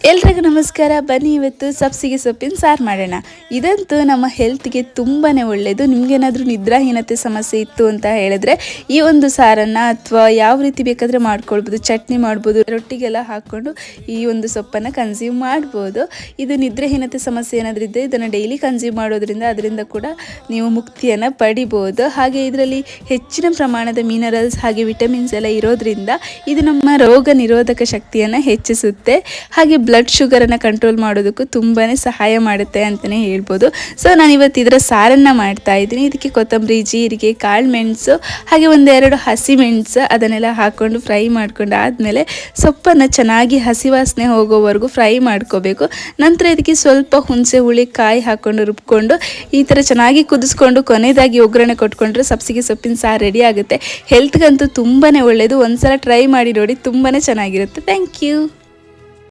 ಎಲ್ರಿಗೂ ನಮಸ್ಕಾರ. ಬನ್ನಿ ಇವತ್ತು ಸಬ್ಸಿಗೆ ಸೊಪ್ಪಿನ ಸಾರು ಮಾಡೋಣ. ಇದಂತೂ ನಮ್ಮ ಹೆಲ್ತ್ಗೆ ತುಂಬಾ ಒಳ್ಳೆಯದು. ನಿಮಗೇನಾದರೂ ನಿದ್ರಾಹೀನತೆ ಸಮಸ್ಯೆ ಇತ್ತು ಅಂತ ಹೇಳಿದ್ರೆ ಈ ಒಂದು ಸಾರನ್ನು ಅಥವಾ ಯಾವ ರೀತಿ ಬೇಕಾದರೆ ಮಾಡ್ಕೊಳ್ಬೋದು. ಚಟ್ನಿ ಮಾಡ್ಬೋದು, ರೊಟ್ಟಿಗೆಲ್ಲ ಹಾಕ್ಕೊಂಡು ಈ ಒಂದು ಸೊಪ್ಪನ್ನು ಕನ್ಸ್ಯೂಮ್ ಮಾಡ್ಬೋದು. ಇದು ನಿದ್ರಾಹೀನತೆ ಸಮಸ್ಯೆ ಏನಾದರೂ ಇದ್ದರೆ ಇದನ್ನು ಡೈಲಿ ಕನ್ಸ್ಯೂಮ್ ಮಾಡೋದ್ರಿಂದ ಅದರಿಂದ ಕೂಡ ನೀವು ಮುಕ್ತಿಯನ್ನು ಪಡಿಬೋದು. ಹಾಗೆ ಇದರಲ್ಲಿ ಹೆಚ್ಚಿನ ಪ್ರಮಾಣದ ಮಿನರಲ್ಸ್ ಹಾಗೆ ವಿಟಮಿನ್ಸ್ ಎಲ್ಲ ಇರೋದ್ರಿಂದ ಇದು ನಮ್ಮ ರೋಗ ನಿರೋಧಕ ಶಕ್ತಿಯನ್ನು ಹೆಚ್ಚಿಸುತ್ತೆ. ಹಾಗೆ ಬ್ಲಡ್ ಶುಗರನ್ನು ಕಂಟ್ರೋಲ್ ಮಾಡೋದಕ್ಕೂ ತುಂಬಾ ಸಹಾಯ ಮಾಡುತ್ತೆ ಅಂತಲೇ ಹೇಳ್ಬೋದು. ಸೊ ನಾನು ಇವತ್ತು ಇದರ ಸಾರನ್ನು ಮಾಡ್ತಾ ಇದ್ದೀನಿ. ಇದಕ್ಕೆ ಕೊತ್ತಂಬರಿ, ಜೀರಿಗೆ, ಕಾಳು ಮೆಣಸು ಹಾಗೆ ಒಂದೆರಡು ಹಸಿಮೆಣಸು ಅದನ್ನೆಲ್ಲ ಹಾಕ್ಕೊಂಡು ಫ್ರೈ ಮಾಡ್ಕೊಂಡು ಆದಮೇಲೆ ಸೊಪ್ಪನ್ನು ಚೆನ್ನಾಗಿ ಹಸಿ ವಾಸನೆ ಹೋಗೋವರೆಗೂ ಫ್ರೈ ಮಾಡ್ಕೋಬೇಕು. ನಂತರ ಇದಕ್ಕೆ ಸ್ವಲ್ಪ ಹುಣಸೆ ಹುಳಿ ಕಾಯಿ ಹಾಕ್ಕೊಂಡು ರುಬ್ಕೊಂಡು ಈ ಥರ ಚೆನ್ನಾಗಿ ಕುದಿಸ್ಕೊಂಡು ಕೊನೆಯದಾಗಿ ಒಗ್ಗರಣೆ ಕೊಟ್ಕೊಂಡ್ರೆ ಸಬ್ಸಿಗೆ ಸೊಪ್ಪಿನ ಸಾರು ರೆಡಿ ಆಗುತ್ತೆ. ಹೆಲ್ತ್ಗಂತೂ ತುಂಬಾ ಒಳ್ಳೆಯದು. ಒಂದ್ಸಲ ಟ್ರೈ ಮಾಡಿ ನೋಡಿ, ತುಂಬಾ ಚೆನ್ನಾಗಿರುತ್ತೆ. Thank you.